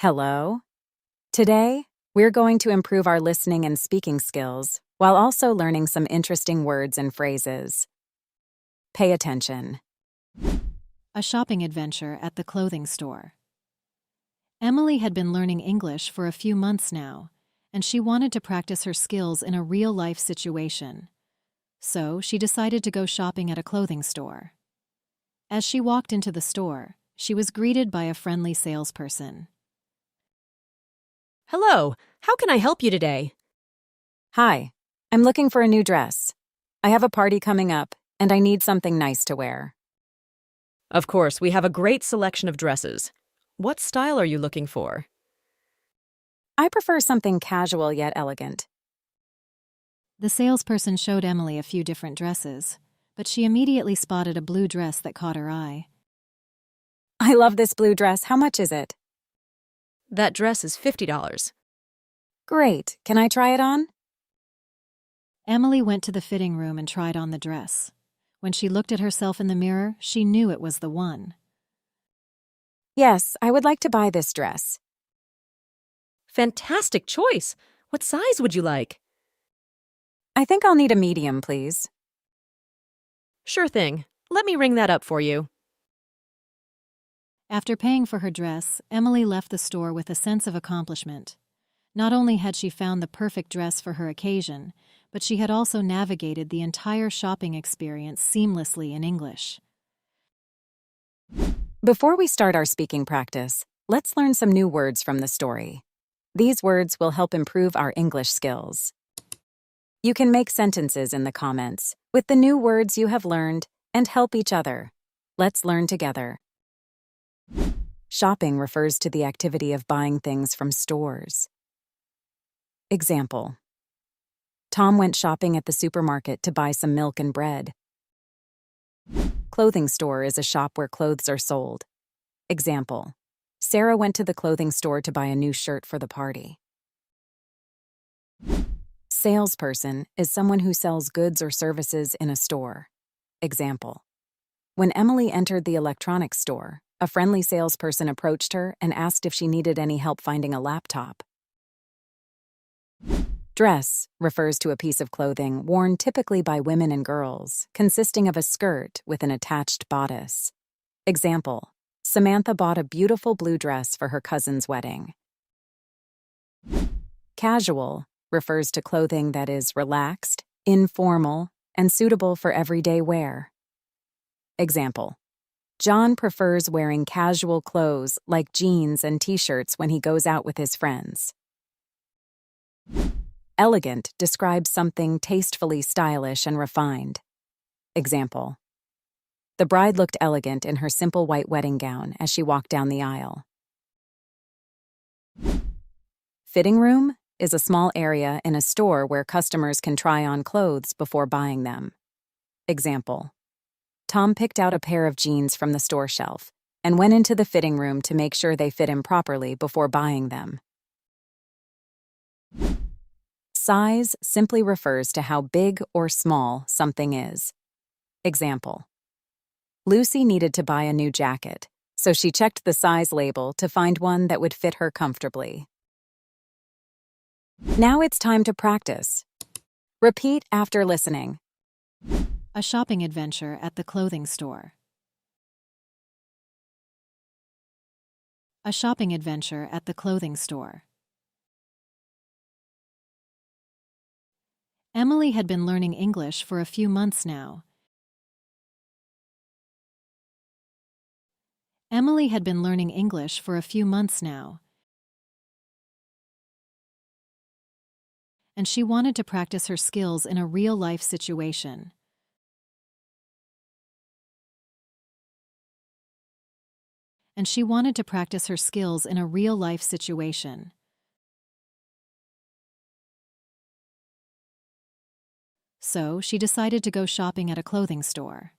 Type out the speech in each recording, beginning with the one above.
Hello. Today, we're going to improve our listening and speaking skills while also learning some interesting words and phrases. Pay attention. A shopping adventure at the clothing store. Emily had been learning English for a few months now, and she wanted to practice her skills in a real-life situation. So she decided to go shopping at a clothing store. As she walked into the store, she was greeted by a friendly salesperson. Hello, how can I help you today? Hi, I'm looking for a new dress. I have a party coming up, and I need something nice to wear. Of course, we have a great selection of dresses. What style are you looking for? I prefer something casual yet elegant. The salesperson showed Emily a few different dresses, but she immediately spotted a blue dress that caught her eye. I love this blue dress. How much is it? That dress is $50. Great. Can I try it on? Emily went to the fitting room and tried on the dress. When she looked at herself in the mirror, she knew it was the one. Yes, I would like to buy this dress. Fantastic choice! What size would you like? I think I'll need a medium, please. Sure thing. Let me ring that up for you. After paying for her dress, Emily left the store with a sense of accomplishment. Not only had she found the perfect dress for her occasion, but she had also navigated the entire shopping experience seamlessly in English. Before we start our speaking practice, let's learn some new words from the story. These words will help improve our English skills. You can make sentences in the comments with the new words you have learned and help each other. Let's learn together. Shopping refers to the activity of buying things from stores. Example: Tom went shopping at the supermarket to buy some milk and bread. Clothing store is a shop where clothes are sold. Example: Sarah went to the clothing store to buy a new shirt for the party. Salesperson is someone who sells goods or services in a store. Example: When Emily entered the electronics store, a friendly salesperson approached her and asked if she needed any help finding a laptop. Dress refers to a piece of clothing worn typically by women and girls, consisting of a skirt with an attached bodice. Example: Samantha bought a beautiful blue dress for her cousin's wedding. Casual refers to clothing that is relaxed, informal, and suitable for everyday wear. Example: John prefers wearing casual clothes like jeans and t-shirts when he goes out with his friends. Elegant describes something tastefully stylish and refined. Example: The bride looked elegant in her simple white wedding gown as she walked down the aisle. Fitting room is a small area in a store where customers can try on clothes before buying them. Example: Tom picked out a pair of jeans from the store shelf and went into the fitting room to make sure they fit him properly before buying them. Size simply refers to how big or small something is. Example: Lucy needed to buy a new jacket, so she checked the size label to find one that would fit her comfortably. Now it's time to practice. Repeat after listening. A shopping adventure at the clothing store. A shopping adventure at the clothing store. Emily had been learning English for a few months now. Emily had been learning English for a few months now, and she wanted to practice her skills in a real-life situation. And she wanted to practice her skills in a real-life situation. So she decided to go shopping at a clothing store.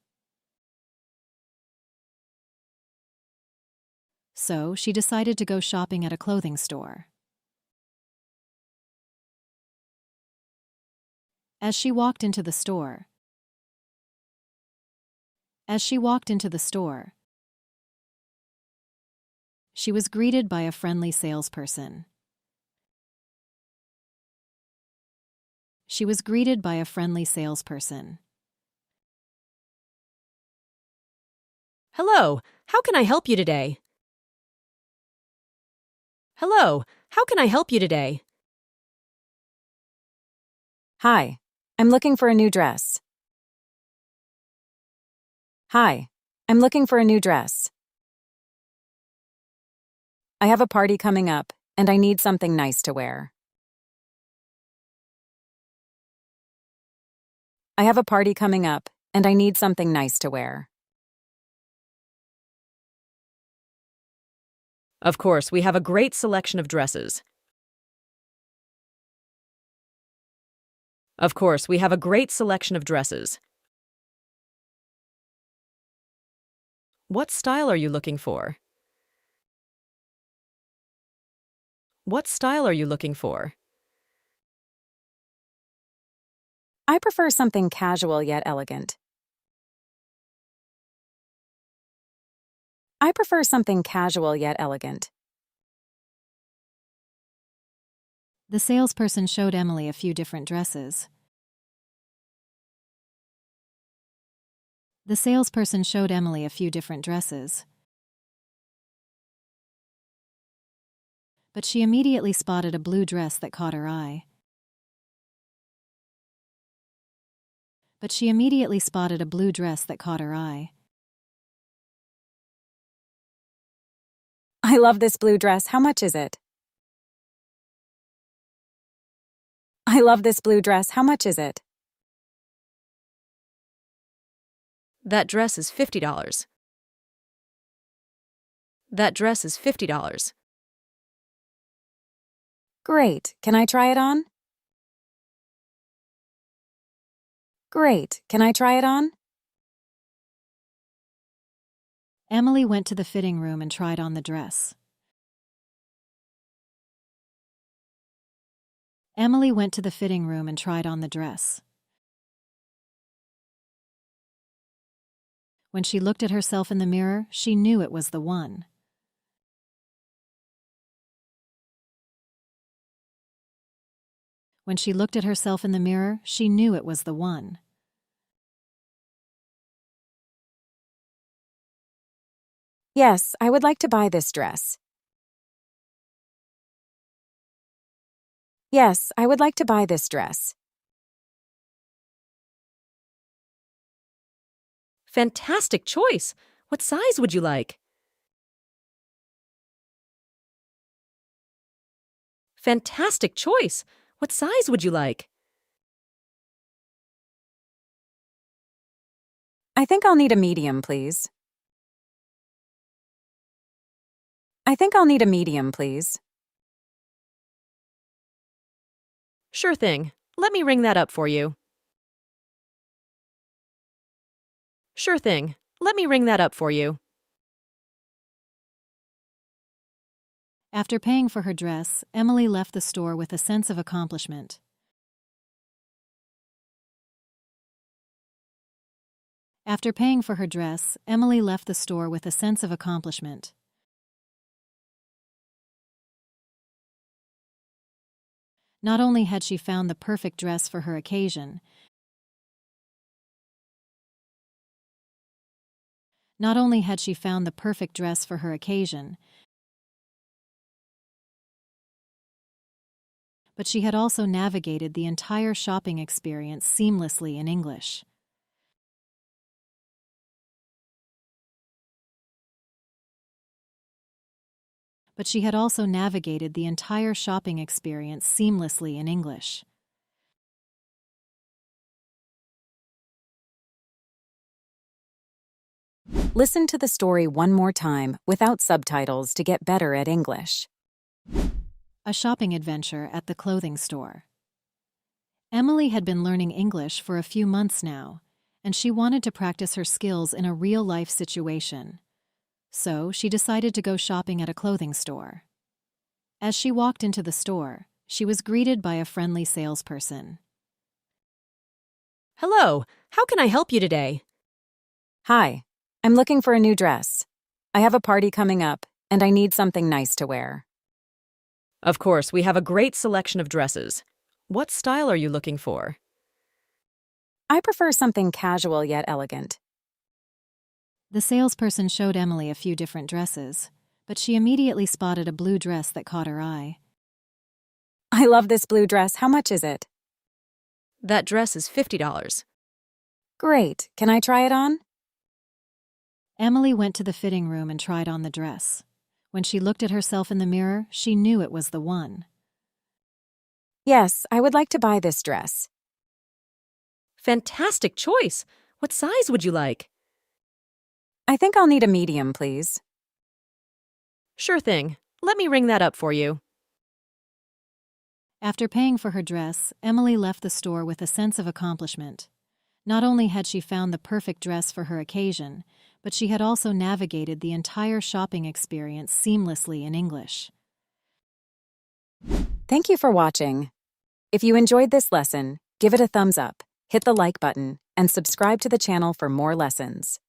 So she decided to go shopping at a clothing store. As she walked into the store. As she walked into the store, She was greeted by a friendly salesperson. She was greeted by a friendly salesperson. Hello, how can I help you today? Hello, how can I help you today? Hi, I'm looking for a new dress. Hi, I'm looking for a new dress. I have a party coming up, and I need something nice to wear. I have a party coming up, and I need something nice to wear. Of course, we have a great selection of dresses. Of course, we have a great selection of dresses. What style are you looking for? What style are you looking for? I prefer something casual yet elegant. I prefer something casual yet elegant. The salesperson showed Emily a few different dresses. The salesperson showed Emily a few different dresses. But she immediately spotted a blue dress that caught her eye. But she immediately spotted a blue dress that caught her eye. I love this blue dress. How much is it? I love this blue dress. How much is it? That dress is $50. That dress is $50. Great. Can I try it on? Great. Can I try it on? Emily went to the fitting room and tried on the dress. Emily went to the fitting room and tried on the dress. When she looked at herself in the mirror, she knew it was the one. When she looked at herself in the mirror, she knew it was the one. Yes, I would like to buy this dress. Yes, I would like to buy this dress. Fantastic choice! What size would you like? Fantastic choice! What size would you like? I think I'll need a medium, please. I think I'll need a medium, please. Sure thing. Let me ring that up for you. Sure thing. Let me ring that up for you. After paying for her dress, Emily left the store with a sense of accomplishment. After paying for her dress, Emily left the store with a sense of accomplishment. Not only had she found the perfect dress for her occasion, not only had she found the perfect dress for her occasion, but she had also navigated the entire shopping experience seamlessly in English. But she had also navigated the entire shopping experience seamlessly in English. Listen to the story one more time without subtitles to get better at English. A shopping adventure at the clothing store. Emily had been learning English for a few months now, and she wanted to practice her skills in a real-life situation. So she decided to go shopping at a clothing store. As she walked into the store, she was greeted by a friendly salesperson. Hello, how can I help you today? Hi, I'm looking for a new dress. I have a party coming up, and I need something nice to wear. Of course, we have a great selection of dresses. What style are you looking for? I prefer something casual yet elegant. The salesperson showed Emily a few different dresses, but she immediately spotted a blue dress that caught her eye. I love this blue dress. How much is it? That dress is $50. Great. Can I try it on? Emily went to the fitting room and tried on the dress. When she looked at herself in the mirror, she knew it was the one. Yes, I would like to buy this dress. Fantastic choice! What size would you like? I think I'll need a medium, please. Sure thing. Let me ring that up for you. After paying for her dress, Emily left the store with a sense of accomplishment. Not only had she found the perfect dress for her occasion, but she had also navigated the entire shopping experience seamlessly in English. Thank you for watching. If you enjoyed this lesson, give it a thumbs up, hit the like button, and subscribe to the channel for more lessons.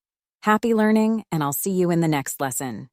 Happy learning, and I'll see you in the next lesson.